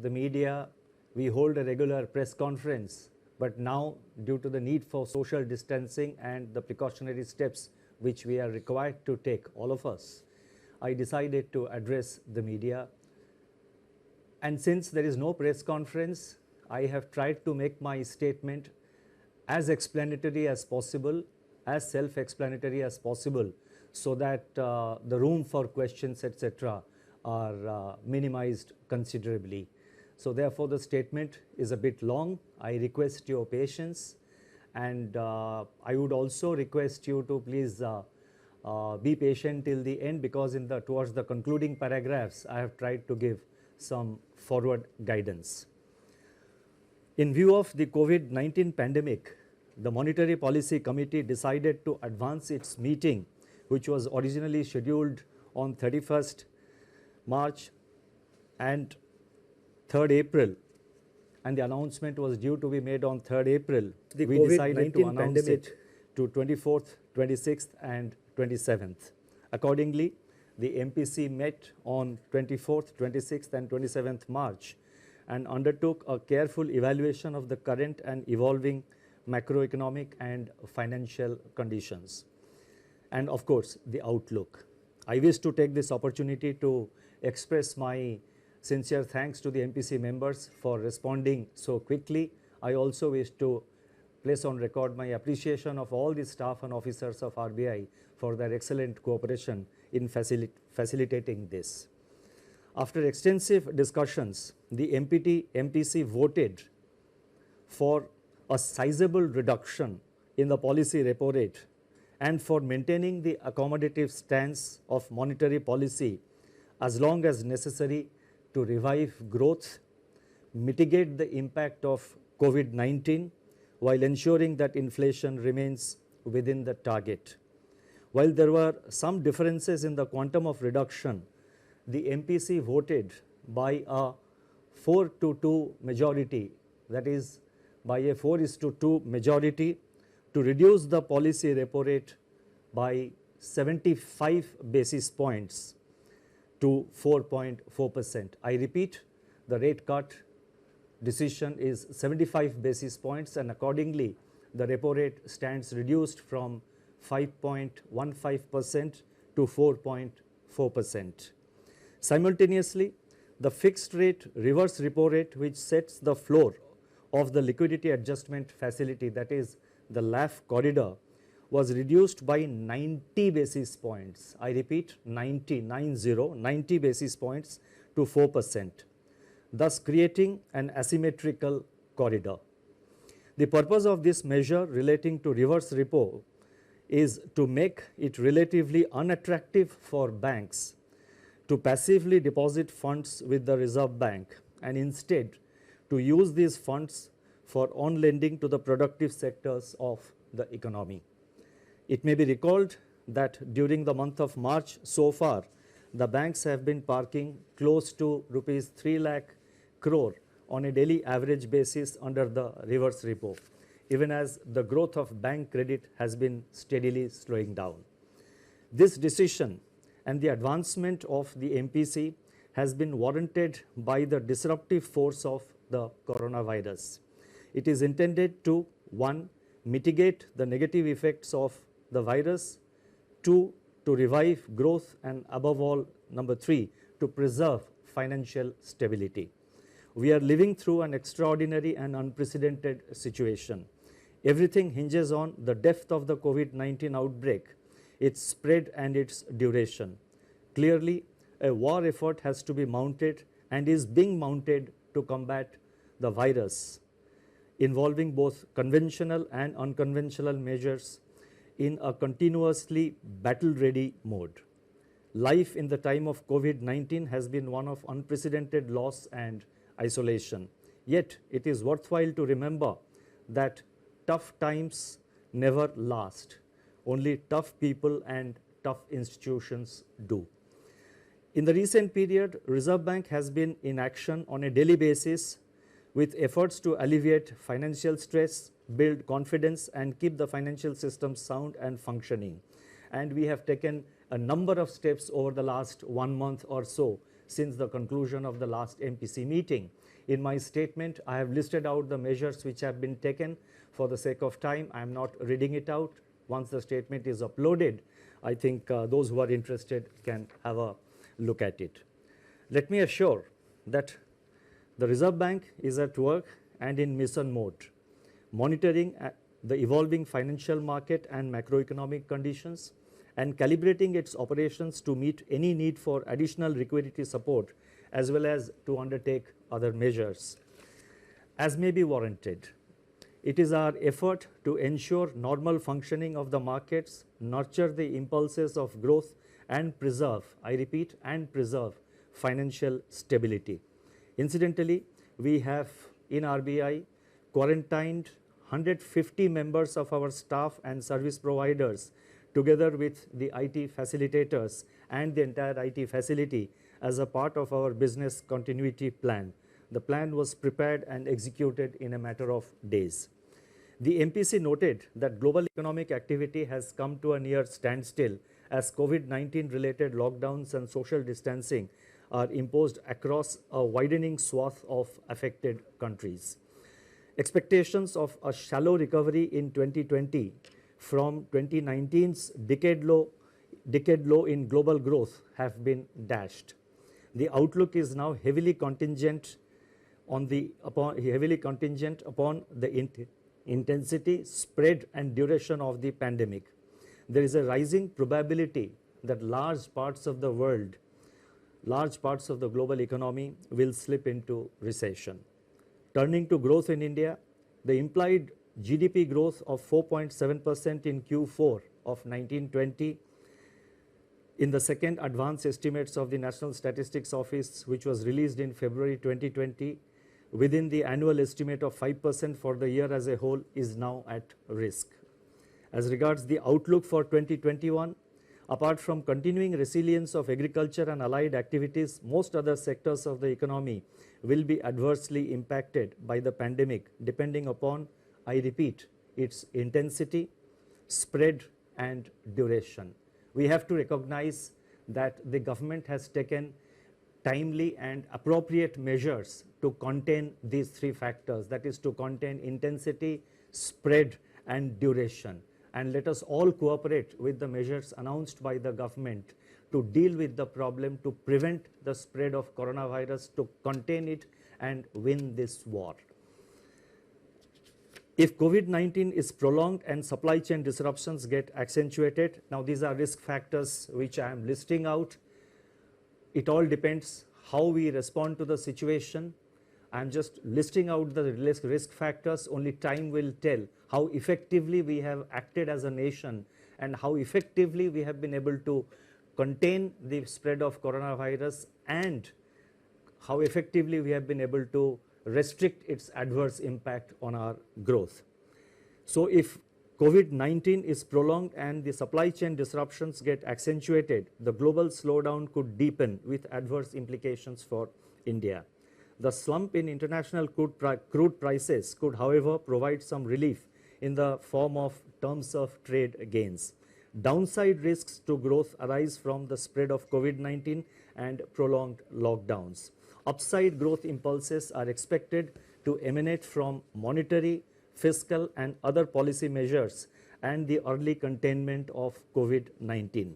the media, we hold a regular press conference, but now due to the need for social distancing and the precautionary steps which we are required to take, all of us, I decided to address the media. And since there is no press conference, I have tried to make my statement as explanatory as possible, as self-explanatory as possible, so that the room for questions, etc., are minimized considerably. So therefore, the statement is a bit long. I request your patience, and I would also request you to please be patient till the end, because towards the concluding paragraphs, I have tried to give some forward guidance. In view of the COVID-19 pandemic, the Monetary Policy Committee decided to advance its meeting, which was originally scheduled on 31st March and 3rd April, and the announcement was due to be made on 3rd April. We decided to announce it to 24th, 26th and 27th. Accordingly, the MPC met on 24th, 26th and 27th March and undertook a careful evaluation of the current and evolving macroeconomic and financial conditions, and of course the outlook. I wish to take this opportunity to express my sincere thanks to the MPC members for responding so quickly. I also wish to place on record my appreciation of all the staff and officers of RBI for their excellent cooperation in facilitating this. After extensive discussions, the MPC voted for a sizable reduction in the policy repo rate and for maintaining the accommodative stance of monetary policy as long as necessary to revive growth, mitigate the impact of COVID-19 while ensuring that inflation remains within the target. While there were some differences in the quantum of reduction, the MPC voted by a 4-2 majority, that is by a 4:2 majority, to reduce the policy repo rate by 75 basis points to 4.4%. I repeat, the rate cut decision is 75 basis points, and accordingly the repo rate stands reduced from 5.15% to 4.4%. Simultaneously, the fixed rate reverse repo rate, which sets the floor of the liquidity adjustment facility, that is the LAF corridor, was reduced by 90 basis points. I repeat, 90 basis points to 4%, thus creating an asymmetrical corridor. The purpose of this measure relating to reverse repo is to make it relatively unattractive for banks to passively deposit funds with the Reserve Bank, and instead to use these funds for on-lending to the productive sectors of the economy. It may be recalled that during the month of March so far, the banks have been parking close to rupees 3 lakh crore on a daily average basis under the reverse repo, even as the growth of bank credit has been steadily slowing down. This decision and the advancement of the MPC has been warranted by the disruptive force of the coronavirus. It is intended to, 1, mitigate the negative effects of the virus, 2, to revive growth, and above all, number 3, to preserve financial stability. We are living through an extraordinary and unprecedented situation. Everything hinges on the depth of the COVID-19 outbreak, its spread and its duration. Clearly, a war effort has to be mounted and is being mounted to combat the virus, involving both conventional and unconventional measures in a continuously battle-ready mode. Life in the time of COVID-19 has been one of unprecedented loss and isolation. Yet, it is worthwhile to remember that tough times never last. Only tough people and tough institutions do. In the recent period, Reserve Bank has been in action on a daily basis with efforts to alleviate financial stress, build confidence, and keep the financial system sound and functioning. And we have taken a number of steps over the last 1 month or so since the conclusion of the last MPC meeting. In my statement, I have listed out the measures which have been taken. For the sake of time, I am not reading it out. Once the statement is uploaded, I think those who are interested can have a look at it. Let me assure that the Reserve Bank is at work and in mission mode, monitoring the evolving financial market and macroeconomic conditions and calibrating its operations to meet any need for additional liquidity support as well as to undertake other measures as may be warranted. It is our effort to ensure normal functioning of the markets, nurture the impulses of growth and preserve, I repeat, and preserve financial stability. Incidentally, we have in RBI quarantined 150 members of our staff and service providers together with the IT facilitators and the entire IT facility as a part of our business continuity plan. The plan was prepared and executed in a matter of days. The MPC noted that global economic activity has come to a near standstill as COVID-19 related lockdowns and social distancing are imposed across a widening swath of affected countries. Expectations of a shallow recovery in 2020 from 2019's decade low in global growth have been dashed. The outlook is now heavily contingent upon the intensity, spread and duration of the pandemic. There is a rising probability that large parts of the global economy will slip into recession. Turning to growth in India, the implied GDP growth of 4.7% in Q4 of 1920 in the second advance estimates of the National Statistics Office, which was released in February 2020, within the annual estimate of 5% for the year as a whole, is now at risk. As regards the outlook for 2021, apart from continuing resilience of agriculture and allied activities, most other sectors of the economy will be adversely impacted by the pandemic, depending upon, I repeat, its intensity, spread and duration. We have to recognize that the government has taken timely and appropriate measures to contain these three factors, that is to contain intensity, spread and duration. And let us all cooperate with the measures announced by the government to deal with the problem, to prevent the spread of coronavirus, to contain it and win this war. If COVID-19 is prolonged and supply chain disruptions get accentuated, now these are risk factors which I am listing out. It all depends how we respond to the situation. I am just listing out the risk factors. Only time will tell how effectively we have acted as a nation and how effectively we have been able to contain the spread of coronavirus and how effectively we have been able to restrict its adverse impact on our growth. So if COVID-19 is prolonged and the supply chain disruptions get accentuated, the global slowdown could deepen with adverse implications for India. The slump in international crude prices could, however, provide some relief in the form of terms of trade gains. Downside risks to growth arise from the spread of COVID-19 and prolonged lockdowns. Upside growth impulses are expected to emanate from monetary, fiscal and other policy measures and the early containment of COVID-19.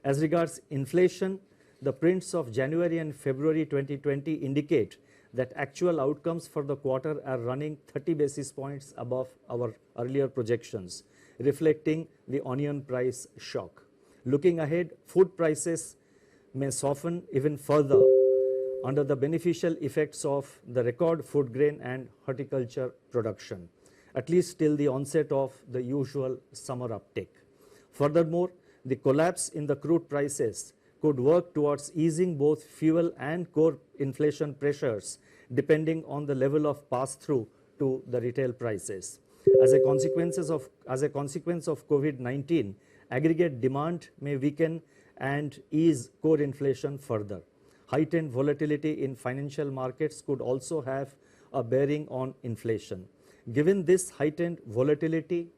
As regards inflation, the prints of January and February 2020 indicate that actual outcomes for the quarter are running 30 basis points above our earlier projections, reflecting the onion price shock. Looking ahead, food prices may soften even further under the beneficial effects of the record food grain and horticulture production, at least till the onset of the usual summer uptick. Furthermore, the collapse in the crude prices could work towards easing both fuel and core inflation pressures depending on the level of pass-through to the retail prices. As a consequence of COVID-19, aggregate demand may weaken and ease core inflation further. Heightened volatility in financial markets could also have a bearing on inflation. Given this heightened volatility,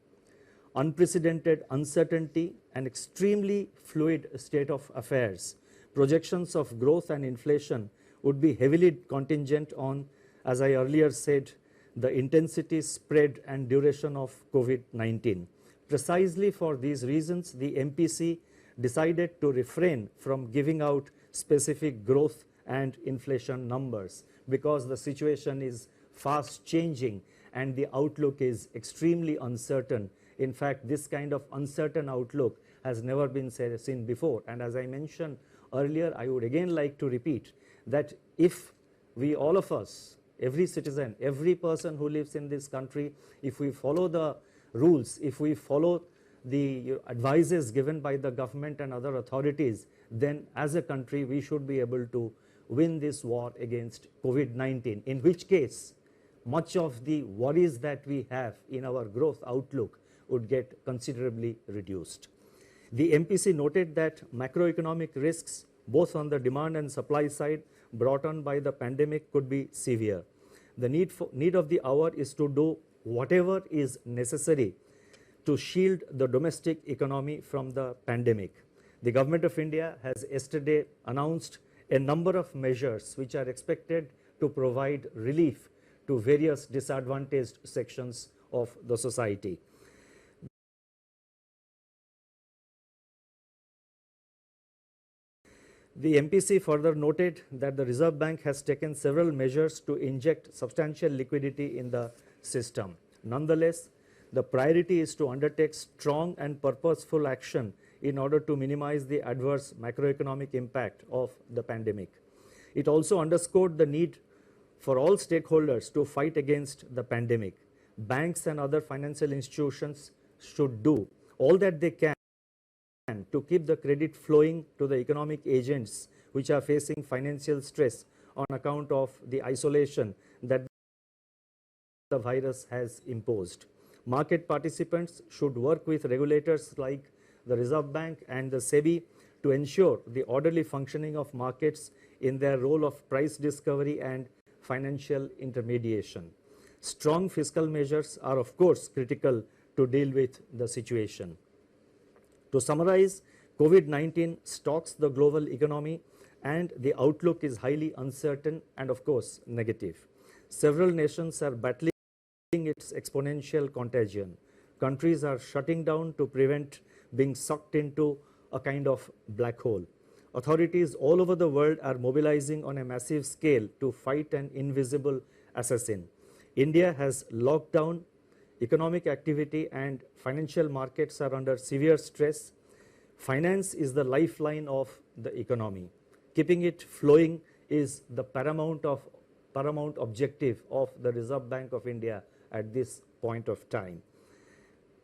unprecedented uncertainty and extremely fluid state of affairs, projections of growth and inflation would be heavily contingent on, as I earlier said, the intensity, spread and duration of COVID-19. Precisely for these reasons, the MPC decided to refrain from giving out specific growth and inflation numbers because the situation is fast changing and the outlook is extremely uncertain. In fact, this kind of uncertain outlook has never been seen before. And as I mentioned earlier, I would again like to repeat that if we, all of us, every citizen, every person who lives in this country, if we follow the rules, if we follow the advices given by the government and other authorities, then as a country we should be able to win this war against COVID-19, in which case much of the worries that we have in our growth outlook would get considerably reduced. The MPC noted that macroeconomic risks both on the demand and supply side brought on by the pandemic could be severe. The need of the hour is to do whatever is necessary to shield the domestic economy from the pandemic. The Government of India has yesterday announced a number of measures which are expected to provide relief to various disadvantaged sections of the society. The MPC further noted that the Reserve Bank has taken several measures to inject substantial liquidity in the system. Nonetheless, the priority is to undertake strong and purposeful action in order to minimize the adverse macroeconomic impact of the pandemic. It also underscored the need for all stakeholders to fight against the pandemic. Banks and other financial institutions should do all that they can to keep the credit flowing to the economic agents which are facing financial stress on account of the isolation that the virus has imposed. Market participants should work with regulators like the Reserve Bank and the SEBI to ensure the orderly functioning of markets in their role of price discovery and financial intermediation. Strong fiscal measures are of course critical to deal with the situation. To summarize, COVID-19 stalks the global economy and the outlook is highly uncertain and of course negative. Several nations are battling its exponential contagion. Countries are shutting down to prevent being sucked into a kind of black hole. Authorities all over the world are mobilizing on a massive scale to fight an invisible assassin. India has locked down economic activity and financial markets are under severe stress. Finance is the lifeline of the economy. Keeping it flowing is the paramount objective of the Reserve Bank of India at this point of time.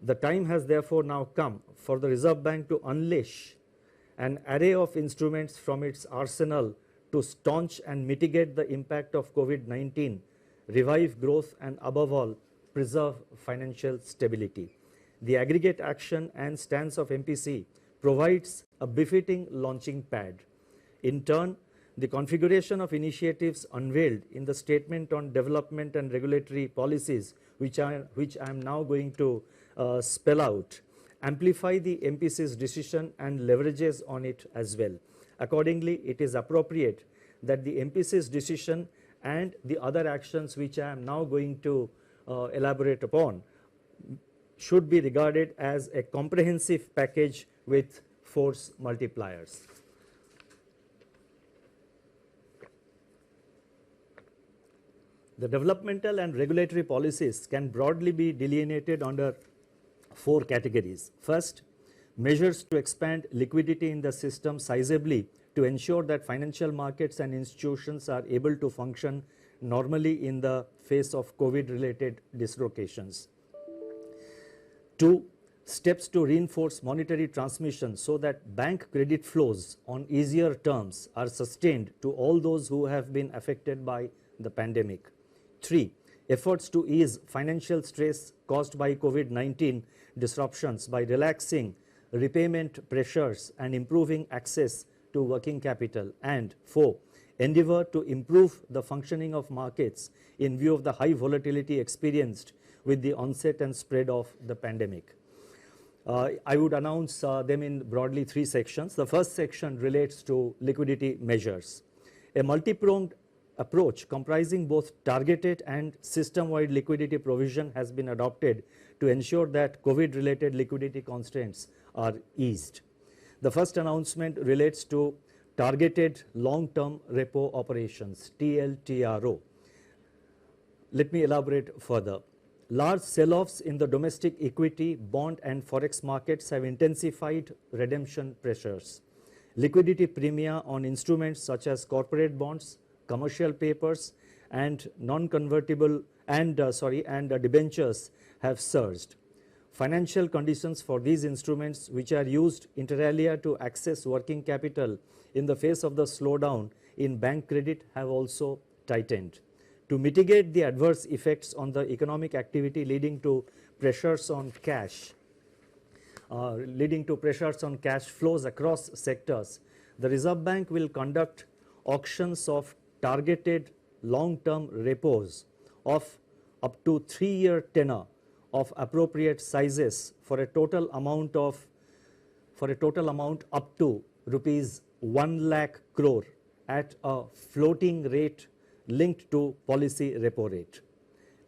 The time has therefore now come for the Reserve Bank to unleash an array of instruments from its arsenal to staunch and mitigate the impact of COVID-19, revive growth and above all preserve financial stability. The aggregate action and stance of MPC provides a befitting launching pad. In turn, the configuration of initiatives unveiled in the Statement on Development and Regulatory Policies, which I am now going to spell out, amplify the MPC's decision and leverages on it as well. Accordingly, it is appropriate that the MPC's decision and the other actions which I am now going to elaborate upon should be regarded as a comprehensive package with force multipliers. The developmental and regulatory policies can broadly be delineated under four categories. First, measures to expand liquidity in the system sizably to ensure that financial markets and institutions are able to function normally in the face of COVID-related dislocations. Two, steps to reinforce monetary transmission so that bank credit flows on easier terms are sustained to all those who have been affected by the pandemic. Three, efforts to ease financial stress caused by COVID-19 disruptions by relaxing repayment pressures and improving access to working capital. And four, endeavor to improve the functioning of markets in view of the high volatility experienced with the onset and spread of the pandemic. I would announce them in broadly three sections. The first section relates to liquidity measures. A multi-pronged approach comprising both targeted and system-wide liquidity provision has been adopted to ensure that COVID-related liquidity constraints are eased. The first announcement relates to targeted long-term repo operations, TLTRO. Let me elaborate further. Large sell-offs in the domestic equity, bond and forex markets have intensified redemption pressures. Liquidity premia on instruments such as corporate bonds, commercial papers and non-convertible and debentures have surged. Financial conditions for these instruments, which are used inter alia to access working capital in the face of the slowdown in bank credit, have also tightened. To mitigate the adverse effects on the economic activity leading to pressures on cash flows across sectors, the Reserve Bank will conduct auctions of targeted long-term repos of up to 3-year tenor of appropriate sizes for a total amount up to rupees 1 lakh crore at a floating rate linked to policy repo rate.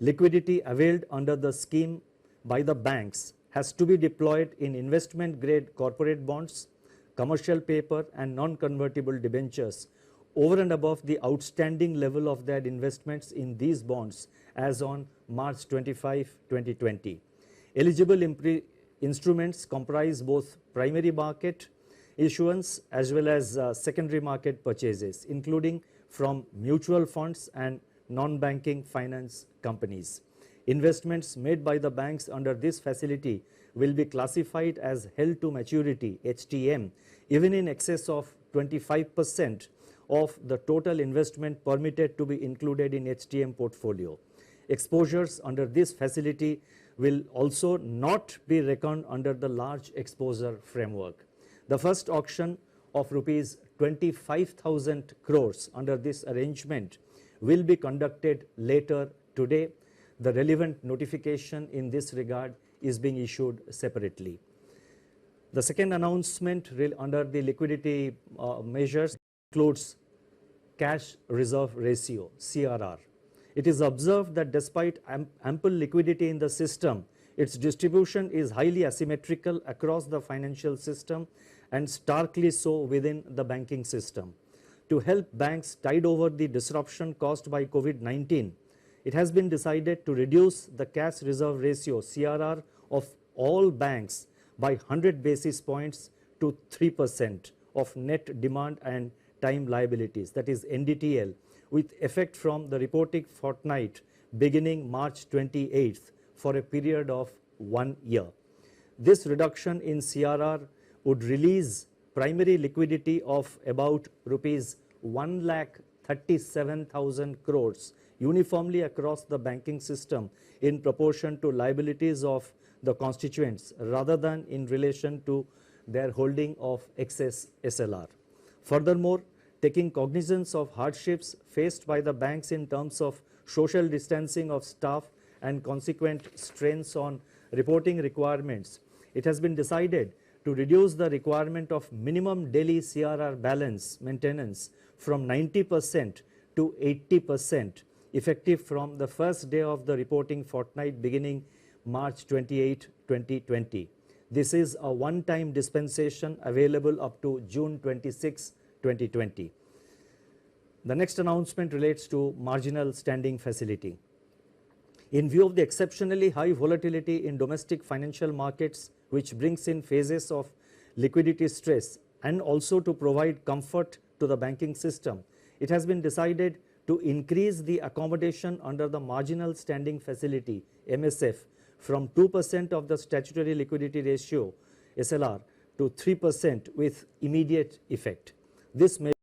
Liquidity availed under the scheme by the banks has to be deployed in investment grade corporate bonds, commercial paper and non-convertible debentures over and above the outstanding level of their investments in these bonds as on March 25, 2020. Eligible instruments comprise both primary market issuance as well as secondary market purchases, including from mutual funds and non-banking finance companies. Investments made by the banks under this facility will be classified as held to maturity HTM even in excess of 25% of the total investment permitted to be included in HTM portfolio. Exposures under this facility will also not be reckoned under the large exposure framework. The first auction of rupees 25,000 crores under this arrangement will be conducted later today. The relevant notification in this regard is being issued separately. The second announcement under the liquidity measures includes cash reserve ratio, CRR. It is observed that despite ample liquidity in the system, its distribution is highly asymmetrical across the financial system and starkly so within the banking system. To help banks tide over the disruption caused by COVID-19, it has been decided to reduce the cash reserve ratio, CRR, of all banks by 100 basis points to 3% of net demand and time liabilities, that is NDTL, with effect from the reporting fortnight beginning March 28th for a period of 1 year. This reduction in CRR would release primary liquidity of about rupees 1,37,000 crores uniformly across the banking system in proportion to liabilities of the constituents rather than in relation to their holding of excess SLR. Furthermore, taking cognizance of hardships faced by the banks in terms of social distancing of staff and consequent strains on reporting requirements, it has been decided to reduce the requirement of minimum daily CRR balance maintenance from 90% to 80% effective from the first day of the reporting fortnight beginning March 28, 2020. This is a one-time dispensation available up to June 26, 2020. The next announcement relates to marginal standing facility. In view of the exceptionally high volatility in domestic financial markets, which brings in phases of liquidity stress, and also to provide comfort to the banking system, it has been decided to increase the accommodation under the marginal standing facility, MSF, from 2% of the statutory liquidity ratio, SLR, to 3% with immediate effect. This